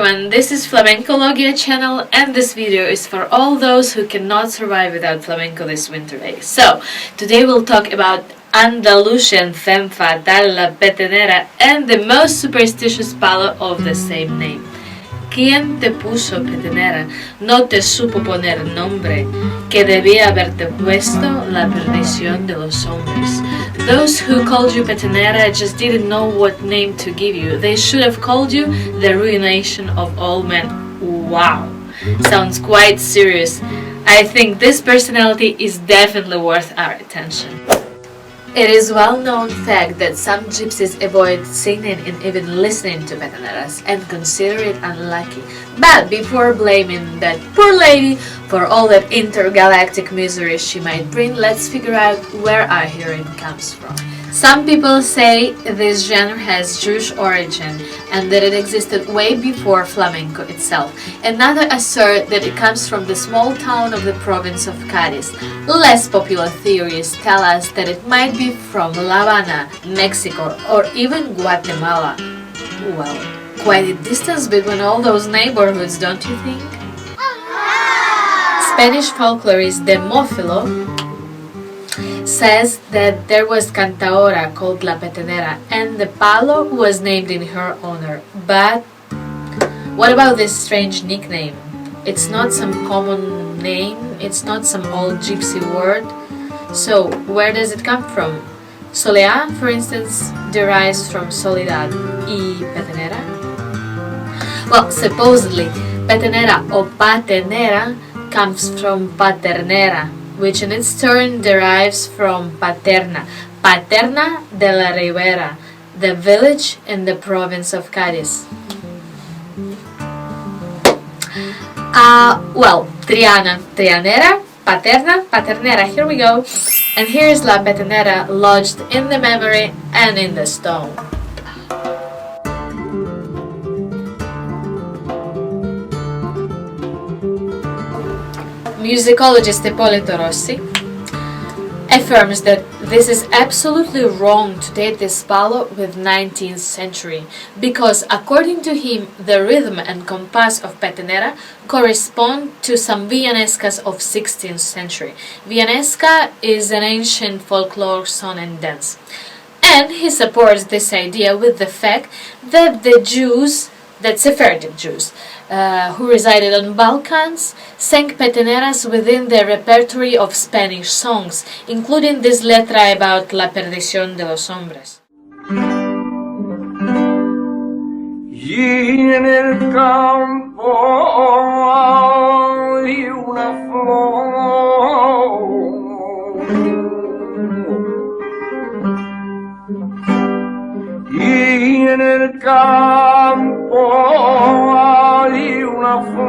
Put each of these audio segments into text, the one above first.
everyone, this is Fламенкология channel, and this video is for all those who cannot survive without flamenco this winter day. So, today we'll talk about Andalusian femme fatale, la Petenera, and the most superstitious palo of the same name. ¿Quién te puso Petenera? No te supo poner nombre, que debía haberte puesto la perdición de los hombres. Those who called you Petenera just didn't know what name to give you. They should have called you the ruination of all men. Wow, sounds quite serious. I think this personality is definitely worth our attention. It is well-known fact that some gypsies avoid singing and even listening to Peteneras and consider it unlucky. But before blaming that poor lady for all that intergalactic misery she might bring, let's figure out where our heroine comes from. Some people say this genre has Jewish origin and that it existed way before flamenco itself, and others assert that it comes from the small town of the province of Cádiz. Less popular theories tell us that it might be from La Habana, Mexico, or even Guatemala. Well, quite a distance between all those neighborhoods, don't you think? Spanish folklorist Demófilo says that there was cantaora called La Petenera and the palo was named in her honor. But what about this strange nickname? It's not some common name, it's not some old gypsy word. So where does it come from? Soleá, for instance, derives from soledad. ¿Y Petenera? Well, supposedly, Petenera or Petenera comes from Paternera, which in its turn derives from Paterna, Paterna de la Ribera, the village in the province of Cádiz. Triana, Trianera, Paterna, Paternera, here we go. And here's La Petenera lodged in the memory and in the stone. Musicologist Ippolito Rossi affirms that this is absolutely wrong to date this palo with 19th century, because according to him the rhythm and compass of Petenera correspond to some villanescas of 16th century. Villanesca is an ancient folklore song and dance, and he supports this idea with the fact that the Jews, that Sephardic Jews, who resided on Balkans, sang Peteneras within their repertory of Spanish songs, including this letra about la perdición de los hombres. Y en el campo hay una flor y en el campo hay una flor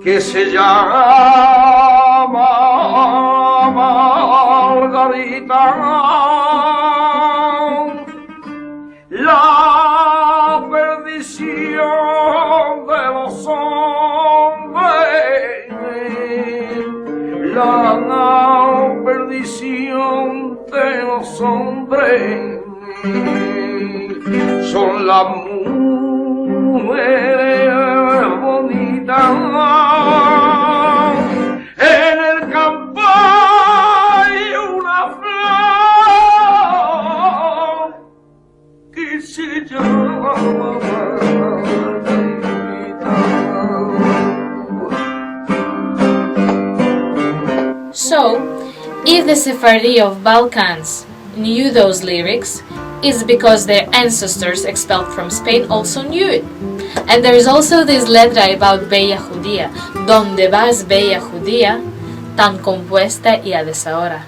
que se llama Margarita, la perdición de los hombres, la perdición de los hombres, son las mujeres bonitas. En el campo hay una flor que se llama Margarita. So, if the Sephardi of Balkans knew those lyrics, it's because their ancestors expelled from Spain also knew it. And there is also this letra about Bella Judía, ¿Dónde vas, Bella Judía, tan compuesta y a deshora?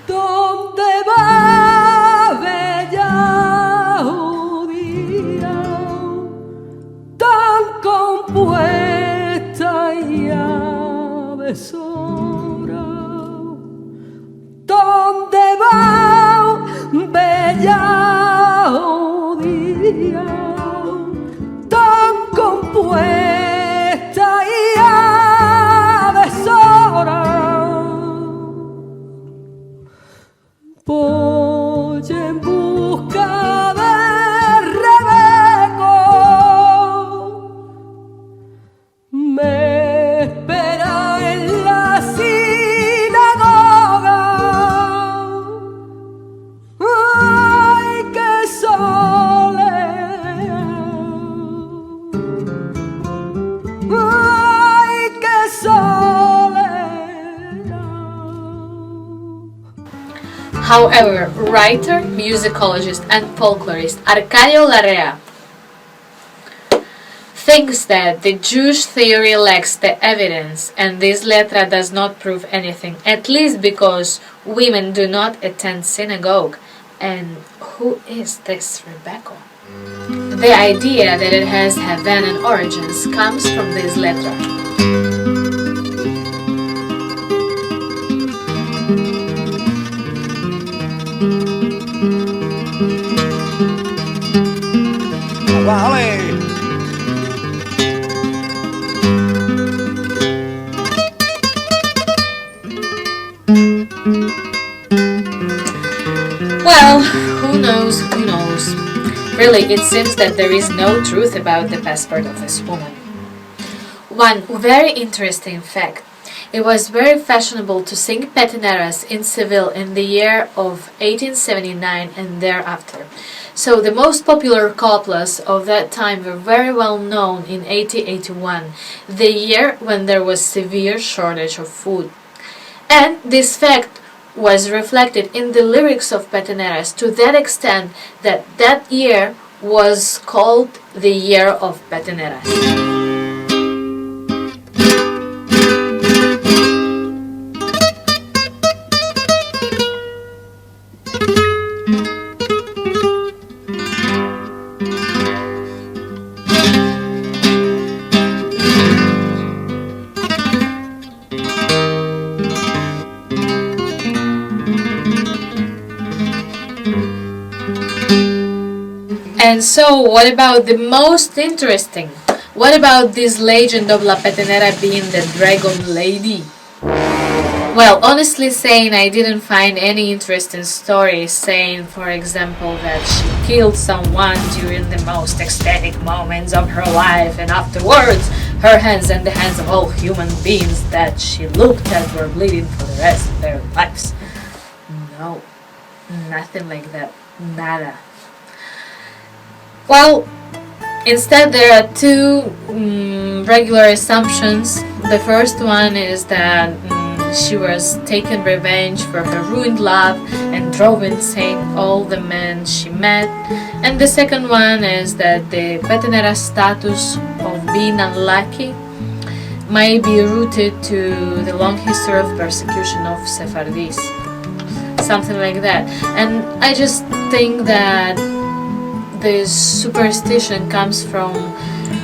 ¿Dónde vas, Bella Judía, tan compuesta y a deshora? ¿Dónde vas, Bella Judía, tan compuesta y a deshora? Voy en busca However, writer, musicologist and folklorist Arcadio Larrea thinks that the Jewish theory lacks the evidence and this letra does not prove anything, at least because women do not attend synagogue. And who is this Rebecca? The idea that it has Havana origins comes from this letra. Vale. Well, who knows, who knows. Really, it seems that there is no truth about the passport of this woman. One very interesting fact. It was very fashionable to sing Peteneras in Seville in the year of 1879 and thereafter. So the most popular coplas of that time were very well known in 1881, the year when there was severe shortage of food. And this fact was reflected in the lyrics of Peteneras to that extent that that year was called the year of Peteneras. And so, what about the most interesting? What about this legend of La Petenera being the dragon lady? Well, honestly saying, I didn't find any interesting stories saying, for example, that she killed someone during the most ecstatic moments of her life and afterwards her hands and the hands of all human beings that she looked at were bleeding for the rest of their lives. No, nothing like that. Nada. Well, instead there are two regular assumptions. The first one is that she was taking revenge for her ruined love and drove insane all the men she met. And the second one is that the Petenera status of being unlucky might be rooted to the long history of persecution of Sephardis. Something like that. And I just think that this superstition comes from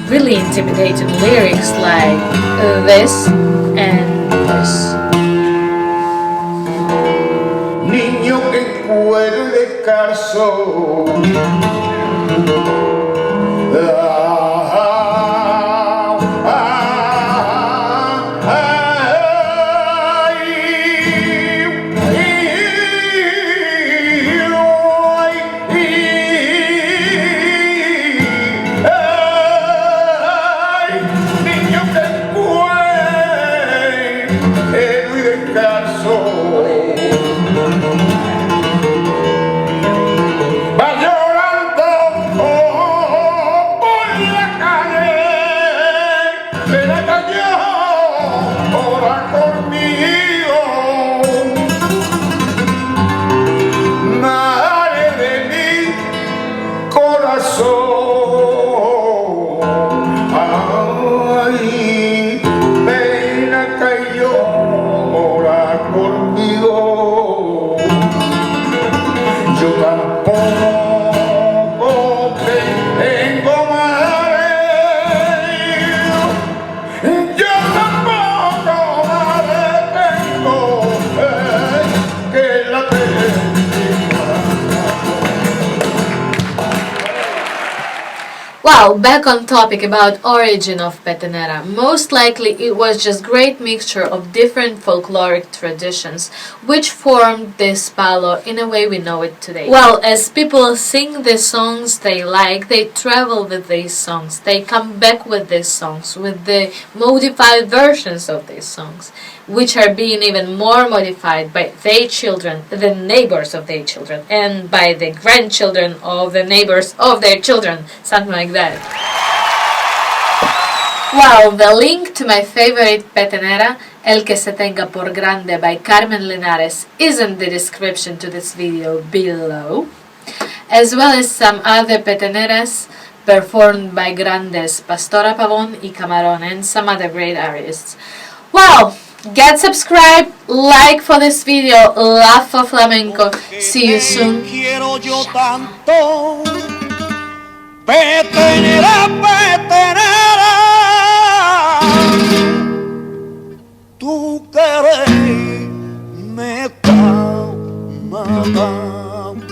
really intimidating lyrics like this and this. Niño que cuero descalzo. Well, back on topic about origin of Petenera. Most likely it was just great mixture of different folkloric traditions which formed this palo in a way we know it today. Well, as people sing the songs they like, they travel with these songs, they come back with these songs, with the modified versions of these songs, which are being even more modified by their children, the neighbors of their children, and by the grandchildren of the neighbors of their children, something like that. Wow, the link to my favorite Petenera, El que se tenga por grande by Carmen Linres, is in the description to this video below, as well as some other Peteneras performed by Grandes, Pastora Pavón y Camarón, and some other great artists. Wow! Get subscribed, like for this video, love for flamenco. See you soon. Quiero yo tanto, Petenera, Petenera, tu querer me está matando.